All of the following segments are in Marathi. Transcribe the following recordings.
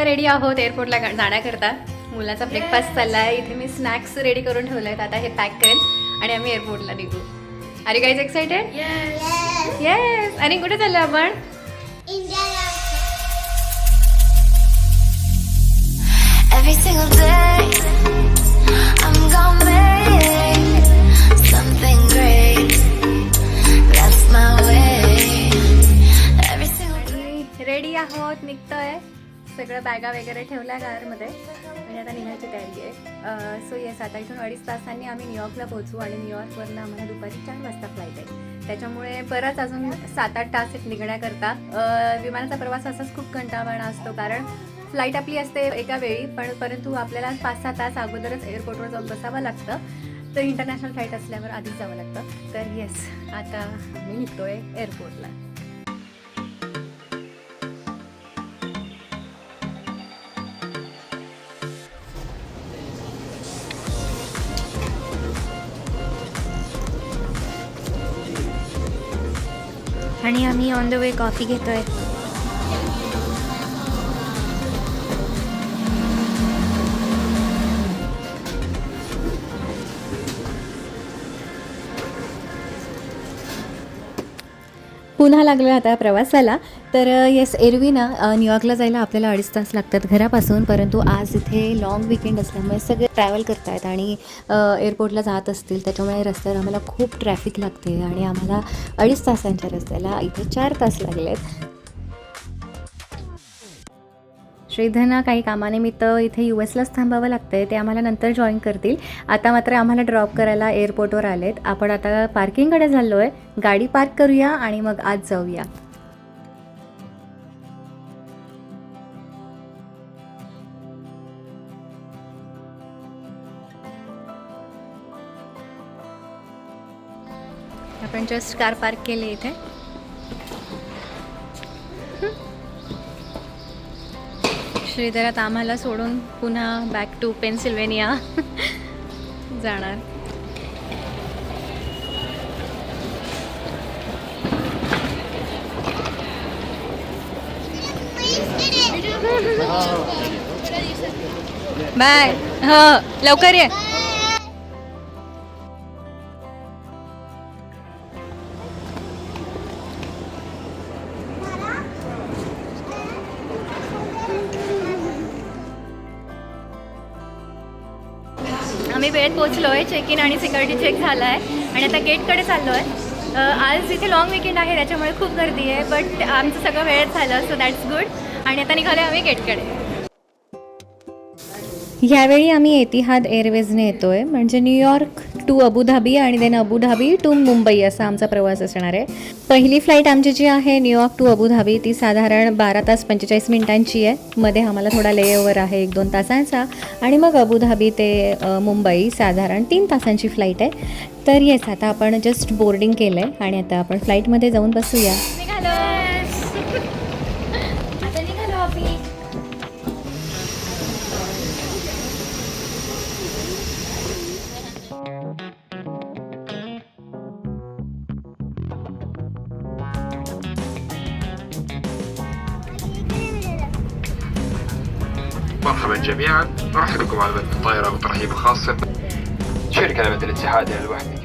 रेडी आहोत एअरपोर्टला जाण्याकरता. मुलाचा ब्रेकफास्ट चालला आहे. इथे मी स्नॅक्स रेडी करून ठेवले आहेत. आता हे पॅक करेन आणि आम्ही एअरपोर्टला निघू. Are you guys excited? Yes. आणि कुठे चाललो आपण? Every single day I'm gonna make something great. That's my way. Every single day. Ready आहोत, निघतोय. सगळं बॅगा वगैरे ठेवल्या कारमध्ये आणि आता निघायची तयारी आहे. सो येस, आता इथून 2.5 तासांनी आम्ही न्यूयॉर्कला पोहोचू आणि न्यूयॉर्कवरनं आम्हाला दुपारी 4 वाजता फ्लाईट आहे. त्याच्यामुळे परत अजून 7-8 तास निघण्याकरता. विमानाचा प्रवास असाच खूप कंटाळवाणा असतो, कारण फ्लाईट आपली असते एका वेळी, परंतु आपल्याला 5-6 तास अगोदरच एअरपोर्टवर जाऊन बसावं लागतं. तर इंटरनॅशनल फ्लाईट असल्यावर आधीच जावं लागतं. तर येस, आता मी निघतोय एअरपोर्टला. आणि आम्ही ऑन द वे कॉफी घेतोय. पुन्हा लागलं आता प्रवासाला. तर येस, एरवी ना न्यूयॉर्कला जायला आपल्याला 2.5 तास लागतात घरापासून, परंतु आज इथे लॉंग विकेंड असल्यामुळे सगळे ट्रॅव्हल करत आहेत आणि एअरपोर्टला जात असतील. त्याच्यामुळे रस्त्यावर आम्हाला खूप ट्रॅफिक लागते आणि आम्हाला 2.5 तासांच्या रस्त्याला इथे 4 तास लागलेत. श्रीधरना काही कामानिमित्त इथे US लाच थांबावं लागतं आहे. ते आम्हाला नंतर जॉईन करतील. आता मात्र आम्हाला ड्रॉप करायला एअरपोर्टवर आलेत. आपण आता पार्किंगकडे चाललो आहे. गाडी पार्क करूया आणि मग आत जाऊया. आपण जस्ट कार पार्क केली इथे. श्रीधर आता आम्हाला सोडून पुन्हा बॅक टू पेन्सिल्वेनिया जाणार. बाय. हो, लवकर ये. आम्ही वेळेत पोहोचलो आहे. चेक इन आणि सिक्युरिटी चेक झाला आहे आणि आता गेटकडे चाललो आहे. आज इथे लॉंग विकेंड आहे, त्याच्यामुळे खूप गर्दी आहे, बट आमचं सगळं वेळेत झालं, सो दॅट्स गुड. आणि आता निघालो आम्ही गेटकडे. ह्यावेळी आम्ही एतिहाद एअरवेजने येतो आहे, म्हणजे न्यूयॉर्क टू अबुधाबी आणि देन अबुधाबी टू मुंबई असा आमचा प्रवास असणार आहे. पहिली फ्लाईट आमची जी आहे न्यूयॉर्क टू अबुधाबी ती साधारण 12 तास 45 मिनिटांची आहे. मध्ये आम्हाला थोडा लेओव्हर आहे 1-2 तासांचा आणि मग अबुधाबी ते मुंबई साधारण 3 तासांची फ्लाईट आहे. तर येस, आता आपण जस्ट बोर्डिंग केलं आहे आणि आता आपण फ्लाईटमध्ये जाऊन बसूया. مرحبا جميعا، نرحب بكم على متن الطائرة وترحيب خاص. شركة على متن الاتحاد إلى الوحدة.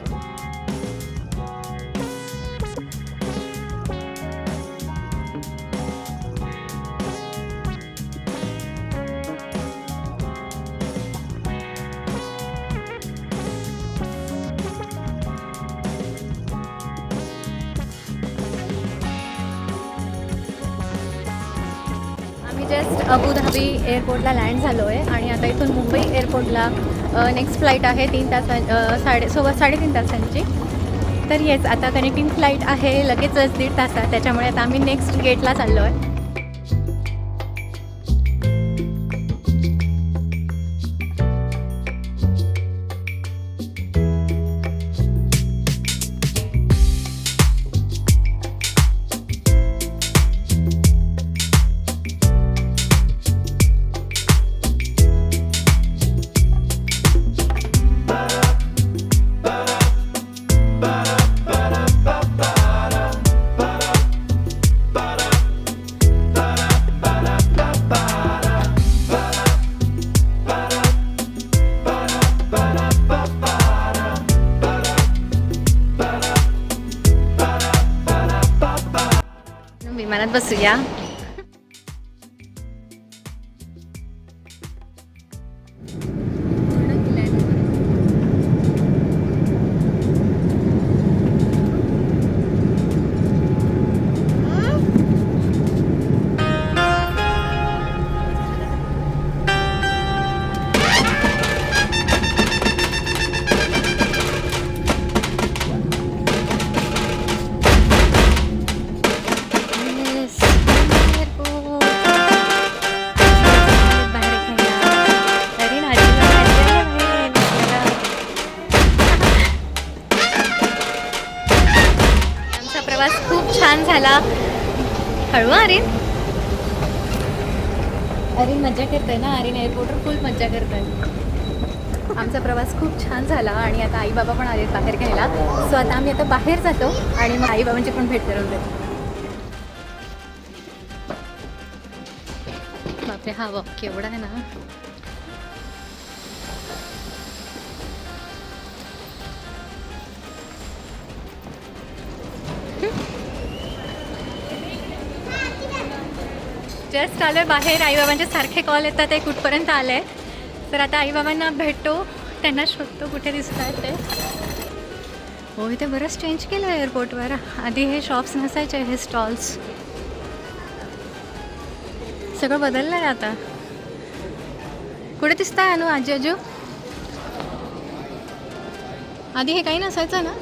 जस्ट अबुधाबी एअरपोर्टला लँड झालो आहे आणि आता इथून मुंबई एअरपोर्टला नेक्स्ट फ्लाईट आहे 3 तासांची 3.5 तासांची. तर येस, आता कनेक्टिंग फ्लाईट आहे लगेचच 1.5 तासात. त्याच्यामुळे आता आम्ही नेक्स्ट गेटला चाललो आहे. बसूया. प्रवास खूप छान झाला. हळू आर्यन. आर्यन मज्जा करतोय ना. आर्यन एअरपोर्टवर फुल मज्जा करतोय. आमचा प्रवास खूप छान झाला आणि आता आई बाबा पण आलेत बाहेर घ्यायला. सो आता आम्ही आता बाहेर जातो आणि मग आई बाबांची पण भेट करून देतो. बापरे, हा वॉक केवढा आहे ना. जस्ट आलोय बाहेर. आईबाबांचे सारखे कॉल येतात ते कुठपर्यंत आले. तर आता आईबाबांना भेटतो, त्यांना शोधतो कुठे दिसत आहेत ते. हो, इथे बरंच चेंज केलं आहे एअरपोर्टवर. आधी हे शॉप्स नसायचे, हे स्टॉल्स. सगळं बदललं आहे आता. कुठे दिसत आहे अनु आजी आजू? आधी हे काही नसायचं ना.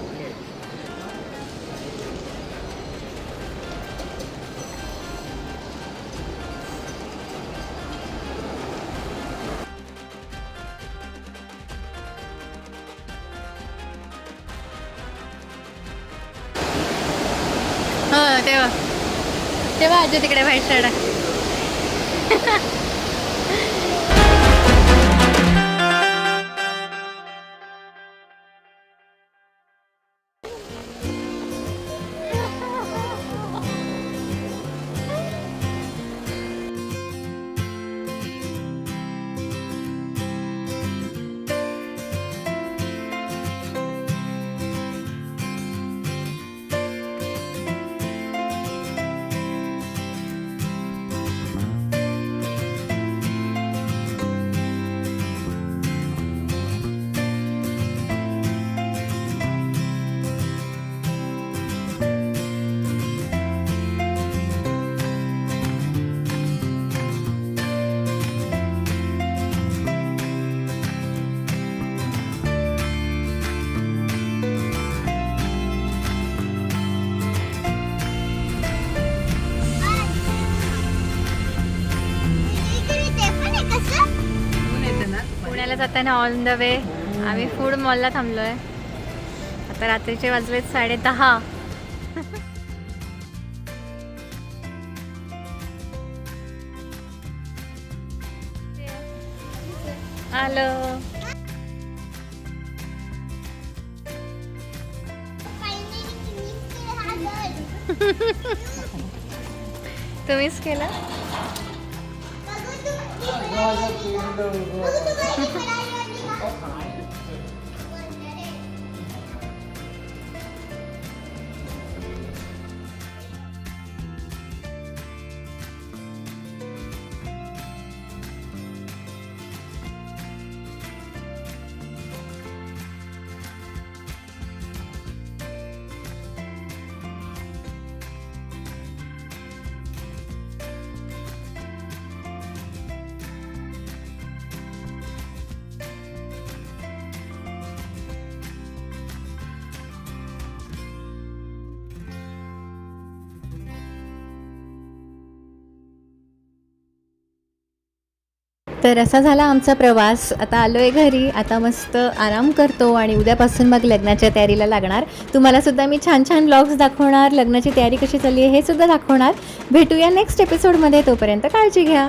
हो, तेव्हा तेव्हा आजी तिकडे व्हाईट शर्ट आहे. पुण्याला जाताना ऑन द वे आम्ही फूड मॉलला थांबलोय. आता रात्रीचे वाजलेत 10:30. आलो. तुम्हीच केलं. तर असा झाला आमचा प्रवास. आता आलोय घरी. आता मस्त आराम करतो आणि उद्यापासून मग लग्नाच्या तयारीला लागणार. तुम्हाला सुद्धा मी छान छान व्लॉग्स दाखवणार. लग्नाची तयारी कशी चालली आहे हे सुद्धा दाखवणार. भेटूया नेक्स्ट एपिसोडमध्ये. तोपर्यंत काळजी घ्या.